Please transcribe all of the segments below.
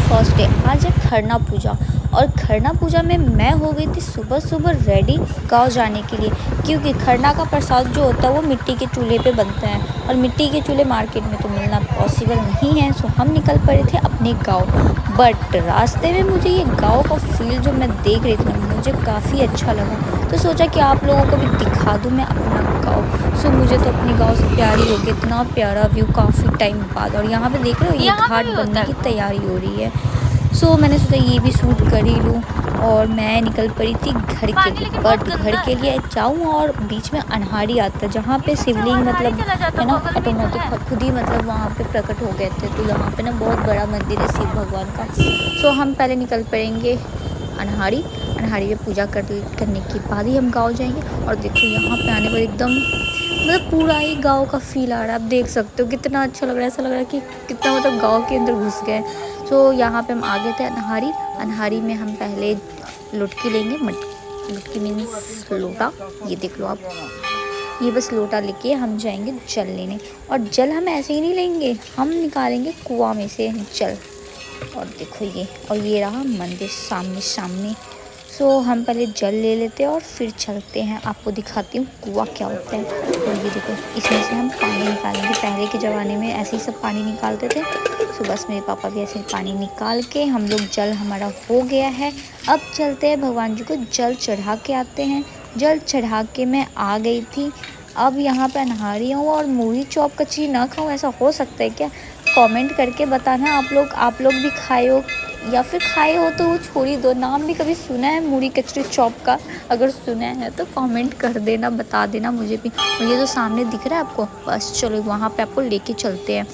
First day, आज है खरना पूजा। और खरना पूजा में मैं हो गई थी सुबह सुबह रेडी गांव जाने के लिए, क्योंकि खरना का प्रसाद जो होता है वो मिट्टी के चूल्हे पे बनता है और मिट्टी के चूल्हे मार्केट में तो मिलना पॉसिबल नहीं है। सो हम निकल पड़े थे अपने गांव। बट रास्ते में मुझे ये गांव का फील जो मैं देख रही थी ना, मुझे काफ़ी अच्छा लगा। तो सोचा कि आप लोगों को भी दिखा दूँ मैं अपना गाँव। सो मुझे तो अपने गांव से प्यार ही हो गया, इतना प्यारा व्यू काफ़ी टाइम बाद। और यहाँ पे देख रहे हो ये घाट बनने की तैयारी हो रही है। सो मैंने सोचा ये भी शूट कर ही लूँ और मैं निकल पड़ी थी घर के लिए। बट घर के लिए जाऊँ और बीच में अन्हारी आता है जहाँ पे शिवलिंग मतलब है ना ऑटोमेटिक खुद ही मतलब वहाँ पे प्रकट हो गए थे। तो यहाँ पे ना बहुत बड़ा मंदिर है शिव भगवान का। सो हम पहले निकल पड़ेंगे अन्हारी में पूजा करने के बाद ही हम गाँव जाएंगे। और देखो यहाँ पे आने पर एकदम मतलब पूरा ही गांव का फील आ रहा है। आप देख सकते हो कितना अच्छा लग रहा है, ऐसा लग रहा है कि कितना मतलब गांव के अंदर घुस गए। तो यहाँ पे हम आ गए थे अन्हारी में हम पहले लुटकी लेंगे। लुटकी मीन्स लोटा, ये देख लो आप, ये बस लोटा लेके हम जाएंगे जल लेने। और जल हम ऐसे ही नहीं लेंगे, हम निकालेंगे कुआं में से जल। और देखो ये रहा मंदिर सामने। सो हम पहले जल ले लेते हैं और फिर चलते हैं, आपको दिखाती हूँ कुआं क्या होता है। और ये देखो इसमें से हम पानी निकालेंगे। पहले के ज़माने में ऐसे ही सब पानी निकालते थे। सो बस मेरे पापा भी ऐसे ही पानी निकाल के हम लोग जल हमारा हो गया है। अब चलते हैं भगवान जी को जल चढ़ा के आते हैं। जल चढ़ा के मैं आ गई थी। अब यहाँ पे अन्हारी हूँ और मूढ़ी चॉप कचरी ना खाऊँ, ऐसा हो सकता है क्या? कमेंट करके बताना आप लोग भी खाए हो, या फिर खाए हो तो वो छोड़ ही दो। नाम भी कभी सुना है मूढ़ी कचरी चॉप का? अगर सुना है तो कमेंट कर देना, बता देना मुझे भी। और ये जो सामने दिख रहा है आपको, बस चलो वहाँ पे आपको लेके चलते हैं।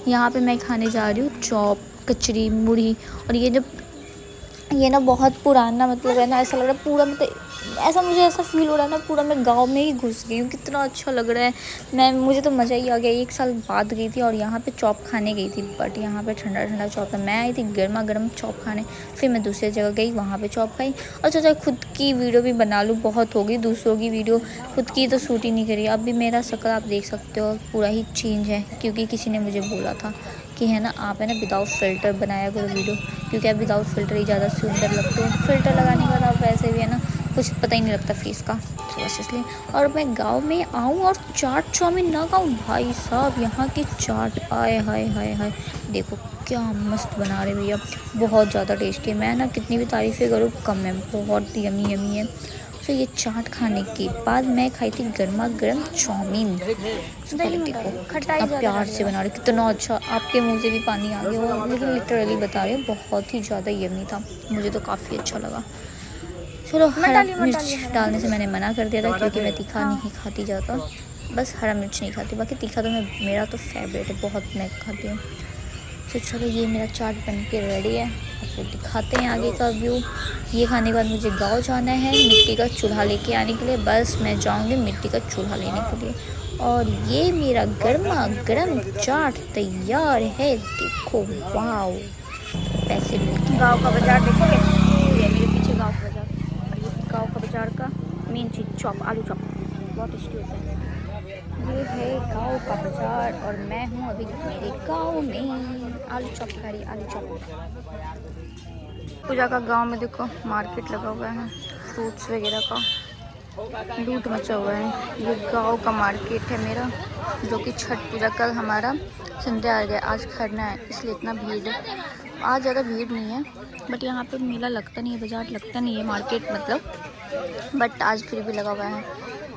यहाँ पे मैं खाने जा रही हूँ चॉप कचरी मूढ़ी। और ये ना बहुत पुराना मतलब है ना, ऐसा लग रहा है पूरा मतलब ऐसा मुझे ऐसा फील हो रहा है ना पूरा मैं गांव में ही घुस गई हूँ। कितना अच्छा लग रहा है। मुझे तो मज़ा ही आ गया। 1 साल बाद गई थी और यहाँ पे चॉप खाने गई थी। बट यहाँ पे ठंडा ठंडा चॉप है। मैं आई थी गर्मा गर्म चॉप खाने, फिर मैं दूसरी जगह गई वहाँ पे चॉप खाई। और सोचा खुद की वीडियो भी बना लूँ, बहुत होगी दूसरों की वीडियो, खुद की तो शूट ही नहीं करी। अब भी मेरा शक्ल आप देख सकते हो पूरा ही चेंज है, क्योंकि किसी ने मुझे बोला था कि है ना आप है ना विदाउट फ़िल्टर बनाया करो वीडियो, क्योंकि आप विदाउट फ़िल्टर ही ज़्यादा सुंदर लगते हो। फ़िल्टर लगाने के बाद आप वैसे भी है ना कुछ पता ही नहीं लगता फेस का। तो बस इसलिए। और मैं गांव में आऊँ और चाट चाउमीन ना खाऊँ, भाई साहब यहाँ की चाट आए हाय हाय हाय, देखो क्या मस्त बना रहे भैया, बहुत ज़्यादा टेस्टी है। मैं ना कितनी भी तारीफ़ें करूँ कम है, बहुत यमी है। तो ये चाट खाने के बाद मैं खाई थी गर्मा गर्म चाउमीन। पहले देखो कितना प्यार से बना रहे, कितना अच्छा, आपके मुंह से भी पानी आ गया हो, लेकिन लिटरली बता रही हूँ बहुत ही ज़्यादा यमी था। मुझे तो काफ़ी अच्छा लगा। चलो हरा मिर्च डालने से मैंने मना कर दिया था, क्योंकि मैं तीखा नहीं खाती ज़्यादा, बस हरा मिर्च नहीं खाती। बाकी तीखा तो मेरा तो फेवरेट है, बहुत मैं खाती हूँ। तो चलो ये मेरा चाट बन के रेडी है, आपको दिखाते हैं आगे का व्यू। ये खाने के बाद मुझे गांव जाना है मिट्टी का चूल्हा लेके आने के लिए। बस मैं जाऊंगी मिट्टी का चूल्हा लेने के लिए। और ये मेरा गर्मा गर्म चाट तैयार है, देखो वाओ। पैसे भी गाँव का बाजार देखोगे, ये मेरे पीछे गाँव का बाजार। और ये गाँव का बाजार का मेन चीज़ चॉप, आलू चॉप बहुत टेस्टी होता है। ये है गांव का बाजार और मैं हूँ अभी मेरे गांव में। आलू चॉप खा रही, आलू चॉप। पूजा का गांव में देखो मार्केट लगा हुआ है, फ्रूट्स वगैरह का लूट मचा हुआ है। ये गांव का मार्केट है मेरा, जो कि छठ पूजा कल हमारा संध्या आ गया, आज खरना है, इसलिए इतना भीड़ है। आज ज़्यादा भीड़ नहीं है, बट यहाँ पे मेला लगता नहीं है, बाजार लगता नहीं है, मार्केट मतलब। बट आज फिर भी लगा हुआ है,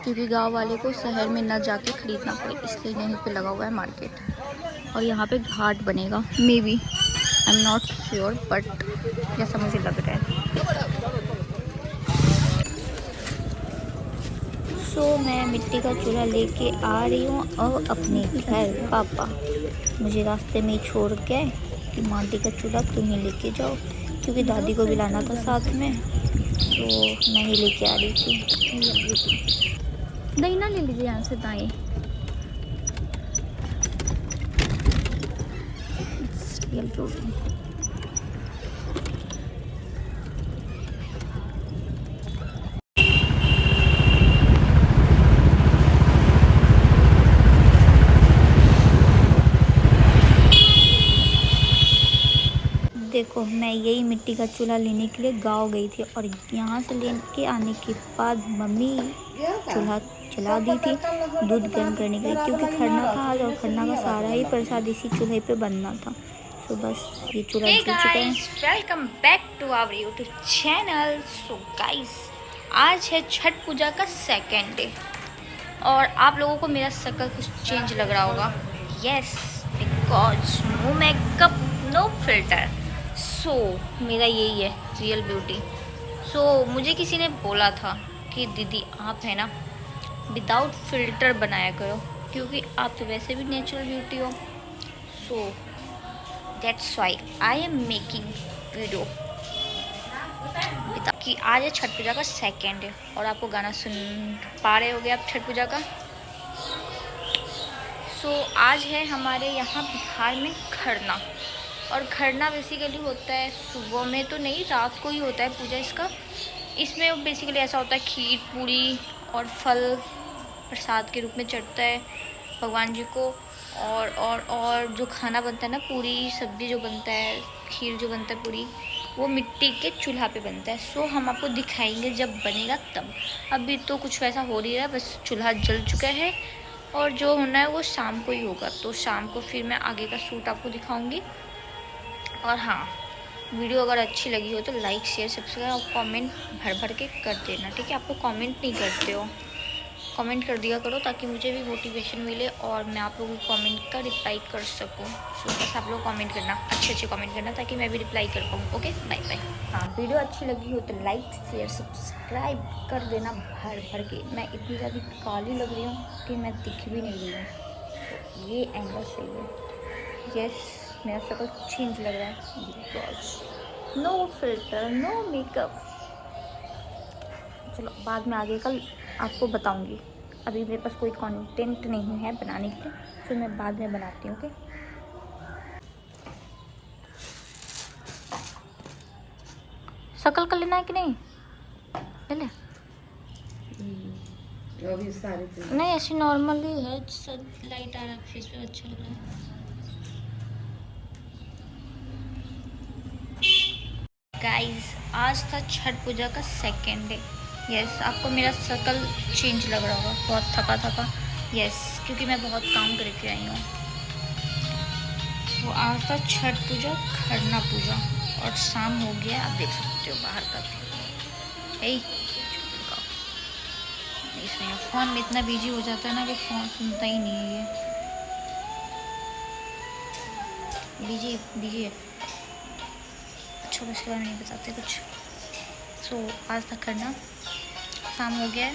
क्योंकि गांव वाले को शहर में ना जाके ख़रीदना पड़े, इसलिए यहीं पे लगा हुआ है मार्केट। और यहाँ पे घाट बनेगा, may be, I am not sure, but जैसा मुझे लग रहा है। सो मैं मिट्टी का चूल्हा लेके आ रही हूँ और अपने घर। पापा मुझे रास्ते में ही छोड़ के कि माटी का चूल्हा तुम ही लेके जाओ, क्योंकि दादी को भी लाना था साथ में, तो मैं ही लेके आ रही थी। दही ना ले लीजिए यहाँ से दाएँ। Real protein. देखो, मैं यही मिट्टी का चूल्हा लेने के लिए गाँव गई थी और यहाँ से लेके आने के बाद मम्मी चूल्हा जला दी थी दूध गर्म करने के लिए, क्योंकि खरना था आज और खरना का सारा ही प्रसाद इसी चूल्हे पे बनना था। सो बस ये चूल्हा जल चुका है। Welcome back to our YouTube channel. So guys, आज है छठ पूजा का सेकेंड डे और आप लोगों को मेरा शक्ल कुछ चेंज लग रहा होगा। Yes, because no makeup no filter. So मेरा यही है रियल ब्यूटी। सो मुझे किसी ने बोला था कि दीदी आप है ना विदाउट फिल्टर बनाया करो, क्योंकि आप तो वैसे भी नेचुरल ब्यूटी हो। So that's why I am making video कि आज है छठ पूजा का सेकेंड डे और आपको गाना सुन पा रहे होगे आप छठ पूजा का। सो आज है हमारे यहाँ बिहार में खरना, और खरना बेसिकली होता है सुबह में तो नहीं, रात को ही होता है पूजा इसका। इसमें बेसिकली ऐसा होता है खीर पूरी और फल प्रसाद के रूप में चढ़ता है भगवान जी को, और जो खाना बनता है ना, पूरी सब्जी जो बनता है, खीर जो बनता है पूरी, वो मिट्टी के चूल्हा पे बनता है। सो हम आपको दिखाएंगे जब बनेगा तब। अभी तो कुछ वैसा हो नहीं रहा, बस चूल्हा जल चुका है और जो होना है वो शाम को ही होगा। तो शाम को फिर मैं आगे का शूट आपको दिखाऊंगी। और हाँ, वीडियो अगर अच्छी लगी हो तो लाइक शेयर सब्सक्राइब और कमेंट भर भर के कर देना, ठीक है। आपको कमेंट नहीं करते हो, कमेंट कर दिया करो ताकि मुझे भी मोटिवेशन मिले और मैं आप लोगों की कमेंट का रिप्लाई कर सकूं। सो बस आप लोग कमेंट करना, अच्छे कमेंट करना ताकि मैं भी रिप्लाई कर पाऊँ। Okay, bye bye. हाँ, वीडियो अच्छी लगी हो तो लाइक शेयर सब्सक्राइब कर देना भर भर के। मैं इतनी ज़्यादा काली लग रही हूँ कि मैं दिख भी नहीं रही हूँ। तो ये एंगल सही है। यस, मेरा शक्ल चेंज लग रहा है because no filter no makeup. चलो बाद में आगे कल आपको बताऊंगी। अभी मेरे पास कोई कंटेंट नहीं है बनाने के लिए, फिर मैं बाद में बनाती हूँ। ओके, शक्ल कर लेना है कि नहीं, ले ले। अभी सारे नहीं, ऐसी नॉर्मली है, सब लाइट आ रहा है फेस पे, अच्छा लग रहा है। गाइस, आज था छठ पूजा का सेकेंड डे। यस, आपको मेरा शक्ल चेंज लग रहा होगा, बहुत थका थका। यस, क्योंकि मैं बहुत काम करके आई हूँ। तो आज था छठ पूजा, खरना पूजा, और शाम हो गया। आप देख सकते हो बाहर का भी। इसमें फ़ोन में इतना बिजी हो जाता है ना कि फ़ोन सुनता ही नहीं है। ये बिजी है। अच्छा, उसके बारे में नहीं बताते कुछ। सो आज तक करना, शाम हो गया है,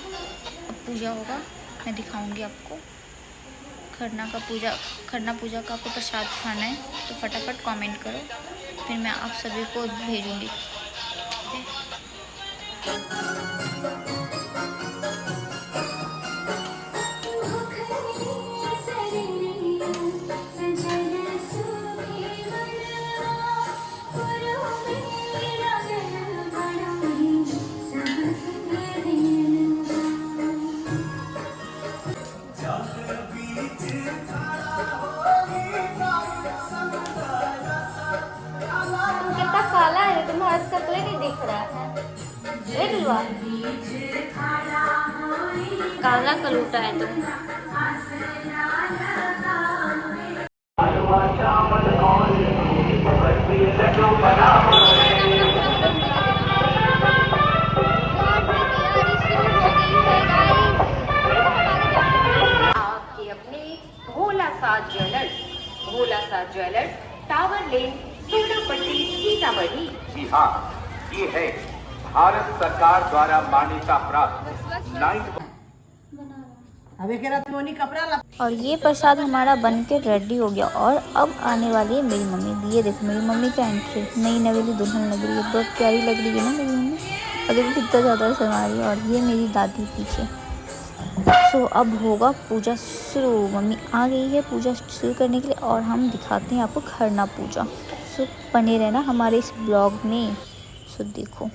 अब पूजा होगा, मैं दिखाऊंगी आपको। खरना पूजा का आपको प्रसाद खाना है तो फटाफट कमेंट करो, फिर मैं आप सभी को भेजूंगी। कितना काला है, तुम्हारा शक्ल नहीं दिख रहा है। काला कलूटा है तुम। आपके अपने भोला सा ज्वेलर्स, टावर लेन, सोनापट्टी, सीतामढ़ी। जी हाँ, ये है भारत सरकार द्वारा मान्यता प्राप्त 9। और ये प्रसाद हमारा बन के रेडी हो गया और अब आने वाली है मेरी मम्मी। ये देखो मेरी मम्मी का एंट्री, नई नवेली दुल्हन लग रही है, बहुत प्यारी लग रही है ना मेरी मम्मी। अगर भी कितना ज़्यादा शर्मा रही है। और ये मेरी दादी पीछे। सो अब होगा पूजा शुरू। मम्मी आ गई है पूजा शुरू करने के लिए और हम दिखाते हैं आपको खरना पूजा। सो बने रहना हमारे इस ब्लॉग में। सो देखो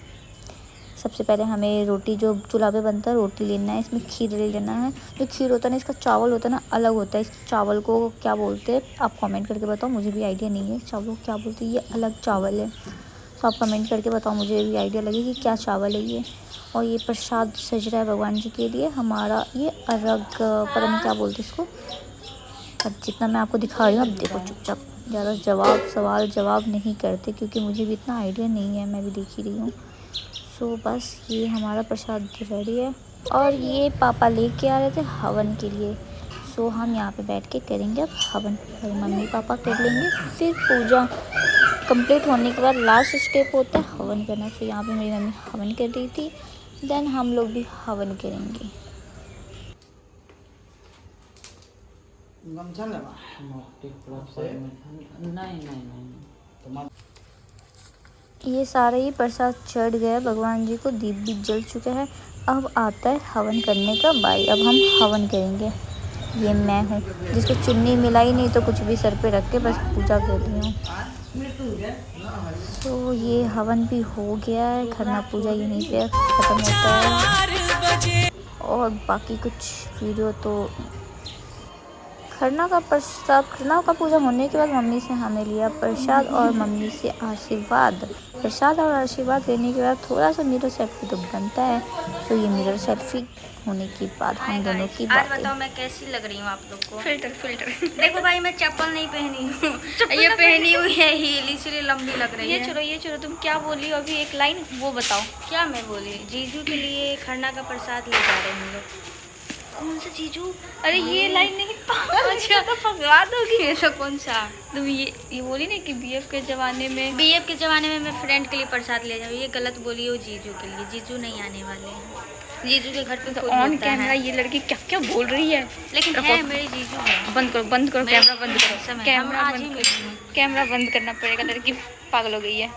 सबसे पहले हमें रोटी जो चूल्हा पे बनता है रोटी लेना है, इसमें खीर ले लेना है। जो खीर होता है ना, इसका चावल होता है ना अलग होता है। इस चावल को क्या बोलते हैं आप कमेंट करके बताओ, मुझे भी आइडिया नहीं है चावल को क्या बोलते हैं। ये अलग चावल है, तो आप कमेंट करके बताओ, मुझे भी आइडिया लगे कि क्या चावल है ये। और ये प्रसाद सज रहा है भगवान जी के लिए हमारा, ये अर्घ पता नहीं क्या बोलते इसको। अब जितना मैं आपको दिखा रही हूँ, अब देखो चुपचाप, ज़्यादा सवाल जवाब नहीं करते क्योंकि मुझे भी इतना आइडिया नहीं है, मैं भी देख ही रही हूँ। सो बस ये हमारा प्रसाद रेडी है और ये पापा लेके आ रहे थे हवन के लिए। सो हम यहाँ पे बैठ के करेंगे अब हवन, और मम्मी पापा कर लेंगे। फिर पूजा कंप्लीट होने के बाद लास्ट स्टेप होता है हवन करना। तो यहाँ पे मेरी मम्मी हवन कर रही थी, देन हम लोग भी हवन करेंगे। ये सारे ही प्रसाद चढ़ गया भगवान जी को, दीप भी जल चुके हैं। अब आता है हवन करने का बारी, अब हम हवन करेंगे। ये मैं हूँ जिसको चुन्नी मिलाई नहीं तो कुछ भी सर पे रख के बस पूजा कर रही हूँ। तो ये हवन भी हो गया है, खरना पूजा यहीं पे ख़त्म होता है। और बाकी कुछ वीडियो तो खरना का पूजा होने के बाद मम्मी से हमें लिया प्रसाद और मम्मी से आशीर्वाद। प्रसाद और आशीर्वाद लेने के बाद थोड़ा सा मिरर सेल्फी तो बनता है। तो ये मिरर सेल्फी होने के बाद हम दोनों की बात। आज बताओ मैं कैसी लग रही हूँ आप लोग को। फिल्टर देखो भाई मैं चप्पल नहीं पहनी हूँ, ये पहनी हुई है हील, इसलिए लंबी लग रही है। ये छोड़ो तुम क्या बोली अभी, एक लाइन वो बताओ। क्या मैं बोली, जीजू के लिए खरना का प्रसाद ले जा रहे हैं हम लोग। कौन सा जीजू? अरे ये लाइन नहीं अच्छा तो फगवा दोगी, ये तो कौन सा तुम ये बोली ना कि बीएफ के ज़माने में मैं फ्रेंड के लिए प्रसाद ले जाऊँ, ये गलत बोली हो जीजू के लिए। जीजू नहीं आने वाले हैं, जीजू के घर पे तो खुद ऑन होता कैमरा है। ये लड़की क्या क्या बोल रही है। लेकिन है मेरी जीजू है। बंद करो कैमरा बंद करो, समय कैमरा हम आज बंद ही करो, मिली हूँ। कैमरा बंद करना पड़ेगा, लड़की पागल हो गई है।